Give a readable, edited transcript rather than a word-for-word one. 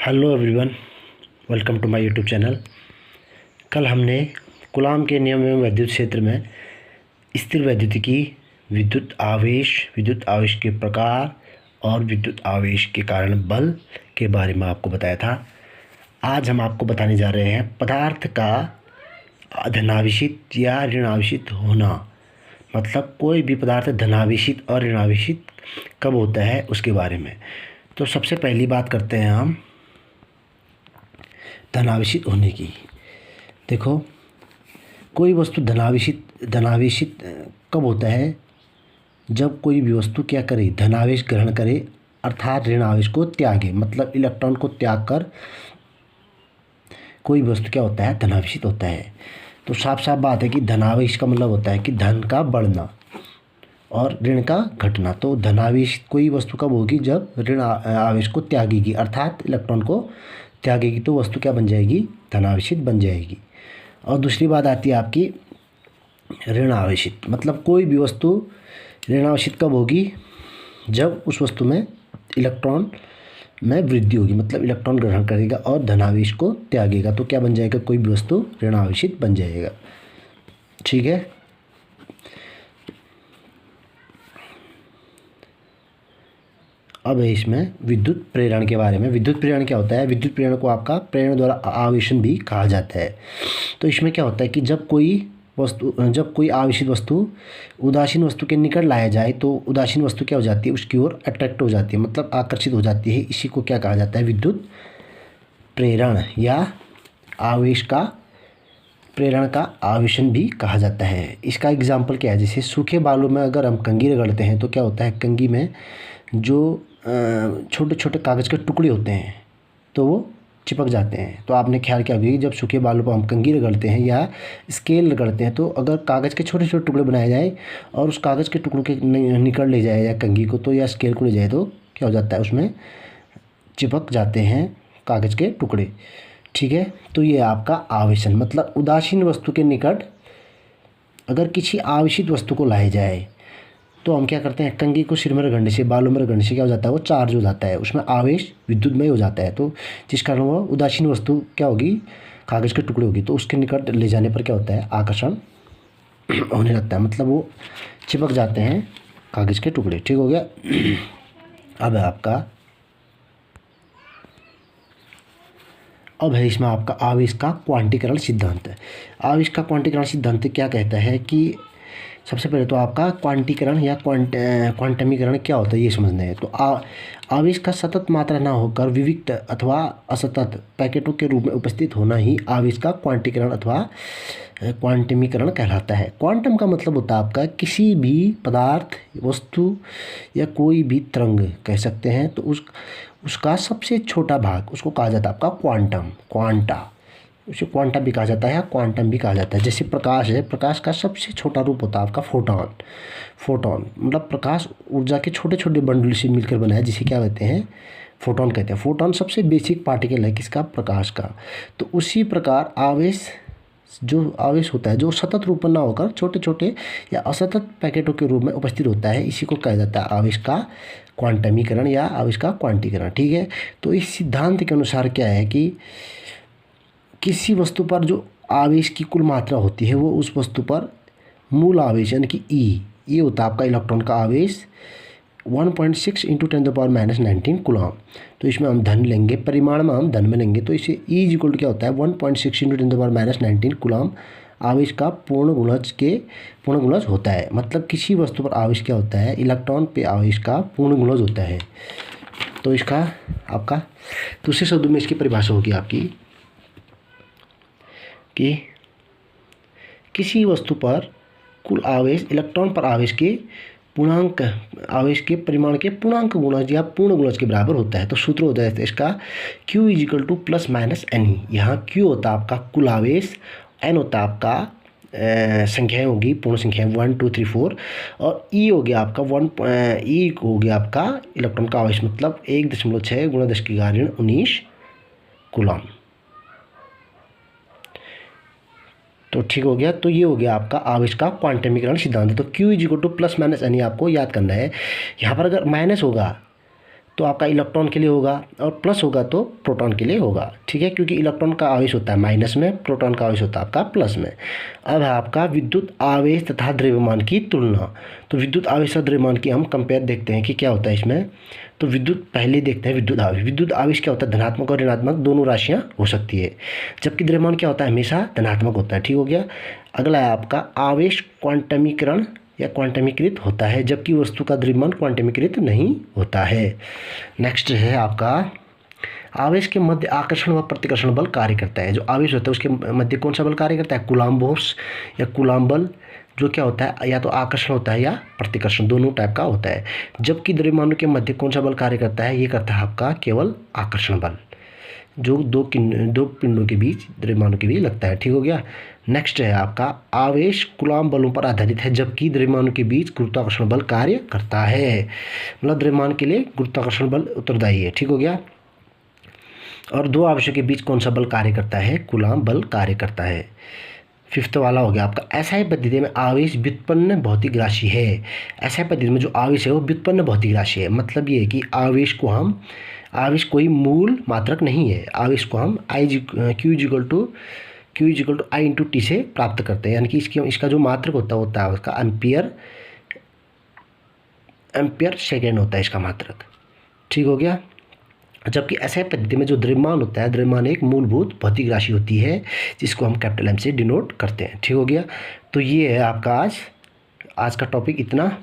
Hello everyone, welcome to my YouTube channel. कल हमने Coulomb के नियम एवं विद्युत क्षेत्र में स्थिर वैद्युतिकी, विद्युत आवेश के प्रकार और विद्युत आवेश के कारण बल के बारे में आपको बताया था। आज हम आपको बताने जा रहे हैं पदार्थ का धनावेशित या ऋणावेशित होना। मतलब कोई भी पदार्थ धनावेशित और ऋणावेशित कब होता है उसके बारे में। तो सबसे पहली बात करते हैं हम धनावेशित होने की। देखो, कोई वस्तु धनावेशित कब होता है? जब कोई भी वस्तु क्या करे, धनावेश ग्रहण करे अर्थात ऋण आवेश को त्यागे। मतलब इलेक्ट्रॉन को त्याग कर कोई वस्तु क्या होता है, धनावेशित होता है। तो साफ साफ बात है कि धनावेश का मतलब होता है कि धन का बढ़ना और ऋण का घटना। तो धनावेश कोई वस्तु कब होगी? जब ऋण आवेश को त्यागेगी अर्थात इलेक्ट्रॉन को त्यागेगी, तो वस्तु क्या बन जाएगी? धनावेशित बन जाएगी। और दूसरी बात आती है आपकी ऋण आवेशित। मतलब कोई भी वस्तु ऋण आवेशित कब होगी? जब उस वस्तु में इलेक्ट्रॉन में वृद्धि होगी, मतलब इलेक्ट्रॉन ग्रहण करेगा और धनावेश को त्यागेगा, तो क्या बन जाएगा? कोई भी वस्तु ऋण आवेशित बन जाएगा। ठीक है। अब है इसमें विद्युत प्रेरण के बारे में। विद्युत प्रेरण क्या होता है? विद्युत प्रेरण को आपका प्रेरण द्वारा आवेशन भी कहा जाता है। तो इसमें क्या होता है कि जब कोई आवेशित वस्तु उदासीन वस्तु के निकट लाया जाए तो उदासीन वस्तु क्या हो जाती है? उसकी ओर अट्रैक्ट हो जाती है, मतलब आकर्षित हो जाती है। इसी को क्या कहा जाता है? विद्युत प्रेरण या आवेश का प्रेरण का आवेशन भी कहा जाता है। इसका एग्जाम्पल क्या है? जैसे सूखे बालू में अगर हम कंघी रगड़ते हैं तो क्या होता है? कंघी में जो छोटे छोटे कागज़ के टुकड़े होते हैं तो वो चिपक जाते हैं। तो आपने ख्याल किया होगा कि जब सूखे बालू पर हम कंघी रगड़ते हैं या स्केल रगड़ते हैं तो अगर कागज़ के छोटे छोटे टुकड़े बनाए जाए और उस कागज़ के टुकड़ों के निकल ले जाए या कंघी को तो या स्केल को ले जाए तो क्या हो जाता है? उसमें चिपक जाते हैं कागज़ के टुकड़े। ठीक है। तो ये आपका आवेशन, मतलब उदासीन वस्तु के निकट अगर किसी आवेशित वस्तु को लाया जाए तो हम क्या करते हैं? कंघी को सिर में रगड़ने से, बालों में रगड़ने से क्या हो जाता है? वो चार्ज हो जाता है, उसमें आवेश विद्युतमय हो जाता है। तो जिस कारण वो उदासीन वस्तु क्या होगी? कागज़ के टुकड़े होगी। तो उसके निकट ले जाने पर क्या होता है? आकर्षण होने लगता है, मतलब वो चिपक जाते हैं कागज़ के टुकड़े। ठीक हो गया। अब है इसमें आपका आवेश का क्वांटीकरण सिद्धांत। आवेश का क्वांटीकरण सिद्धांत क्या कहता है कि सबसे पहले तो आपका क्वांटीकरण या क्वांटमीकरण क्या होता है ये समझना है। तो आवेश का सतत मात्रा ना होकर विविक्त अथवा असतत पैकेटों के रूप में उपस्थित होना ही आवेश का क्वांटीकरण अथवा क्वांटमीकरण कहलाता है। क्वांटम का मतलब होता है आपका किसी भी पदार्थ, वस्तु या कोई भी तरंग कह सकते हैं। तो उसका सबसे छोटा भाग उसको कहा जाता है आपका क्वांटा। उसे क्वांटम भी कहा जाता है या क्वांटम भी कहा जाता है। जैसे प्रकाश है, प्रकाश का सबसे छोटा रूप होता है आपका फोटॉन मतलब प्रकाश ऊर्जा के छोटे छोटे बंडल से मिलकर बना है, जिसे क्या कहते हैं? फोटॉन कहते हैं। फोटॉन सबसे बेसिक पार्टिकल है किसका? प्रकाश का। तो उसी प्रकार आवेश होता है जो सतत रूप में ना होकर छोटे छोटे या असतत पैकेटों के रूप में उपस्थित होता है, इसी को कहा जाता है आवेश का क्वांटमीकरण या आवेश का क्वांटीकरण। ठीक है। तो इस सिद्धांत के अनुसार क्या है कि किसी वस्तु पर जो आवेश की कुल मात्रा होती है वो उस वस्तु पर मूल आवेश यानी कि ये होता है आपका इलेक्ट्रॉन का आवेश 1.6 × 10⁻⁻19 कूलॉम। तो इसमें हम धन लेंगे, परिमाण में हम धन में लेंगे, तो इसे E = क्या होता है? 1.6 × 10⁻⁻19 कूलॉम आवेश का पूर्ण गुणज होता है। मतलब किसी वस्तु पर आवेश क्या होता है? इलेक्ट्रॉन पे आवेश का पूर्ण गुणज होता है। तो इसका आपका दूसरे शब्दों में इसकी परिभाषा होगी आपकी कि किसी वस्तु पर कुल आवेश इलेक्ट्रॉन पर आवेश के परिमाण के पूर्णांक गुणज या पूर्ण गुणज के बराबर होता है। तो सूत्र होता है इसका Q = +-Ne। यहाँ Q होता है आपका कुल आवेश, N होता है आपका संख्याएं होगी, पूर्ण संख्याएं 1 2 3 4, और E हो गया आपका E हो गया आपका इलेक्ट्रॉन का आवेश, मतलब 1.6 × 10⁻19 कूलॉम। तो ठीक हो गया। तो ये हो गया आपका आवेश का क्वांटमीकरण सिद्धांत। तो Q = +-Ne आपको याद करना है। यहाँ पर अगर माइनस होगा तो आपका इलेक्ट्रॉन के लिए होगा, और प्लस होगा तो प्रोटॉन के लिए होगा, ठीक है, क्योंकि इलेक्ट्रॉन का आवेश होता है माइनस में, प्रोटॉन का आवेश होता है आपका प्लस में। अब है आपका विद्युत आवेश तथा द्रव्यमान की तुलना। तो विद्युत आवेश और द्रव्यमान की हम कंपेयर देखते हैं कि क्या होता है इसमें। तो विद्युत पहले देखते हैं विद्युत आवेश। विद्युत आवेश क्या होता है, धनात्मक और ऋणात्मक दोनों राशियाँ हो सकती है, जबकि द्रव्यमान क्या होता है, हमेशा धनात्मक होता है, ठीक हो गया। अगला है आपका आवेश क्वांटमीकरण या क्वांटमीकृत होता है, जबकि वस्तु का द्रव्यमान क्वांटमीकृत नहीं होता है। नेक्स्ट है आपका आवेश के मध्य आकर्षण व प्रतिकर्षण बल कार्य करता है। जो आवेश होता है उसके मध्य कौन सा बल कार्य करता है, कूलाम्ब फोर्स या कूलाम्ब बल, जो क्या होता है या तो आकर्षण होता है या प्रतिकर्षण, दोनों टाइप का होता है। जबकि द्रव्यमानों के मध्य कौन सा बल कार्य करता है, ये करता है आपका केवल आकर्षण बल, जो दो पिंडों के बीच, द्रव्यमानों के बीच लगता है, ठीक हो गया। नेक्स्ट है आपका आवेश कूलाम्ब बलों पर आधारित है, जबकि द्रव्यमानों के बीच गुरुत्वाकर्षण बल कार्य करता है। मतलब द्रव्यमान के लिए गुरुत्वाकर्षण बल उत्तरदायी है, ठीक हो गया। और दो आवेशों के बीच कौन सा बल कार्य करता है, कूलाम्ब बल कार्य करता है। फिफ्थ वाला हो गया आपका एसआई पद्धति में आवेश व्युत्पन्न भौतिक राशि है। एसआई पद्धति में जो आवेश है वो व्युत्पन्न भौतिक राशि है। मतलब ये है कि आवेश कोई मूल मात्रक नहीं है। आवेश को हम Q equal to I into t से प्राप्त करते हैं, यानी कि इसका जो मात्रक होता है उसका एम्पियर सेकेंड होता है इसका मात्रक, ठीक हो गया। जबकि एसआई पद्धति में जो द्रव्यमान होता है, द्रव्यमान एक मूलभूत भौतिक राशि होती है जिसको हम कैपिटल M से डिनोट करते हैं, ठीक हो गया। तो ये है आपका आज का टॉपिक इतना।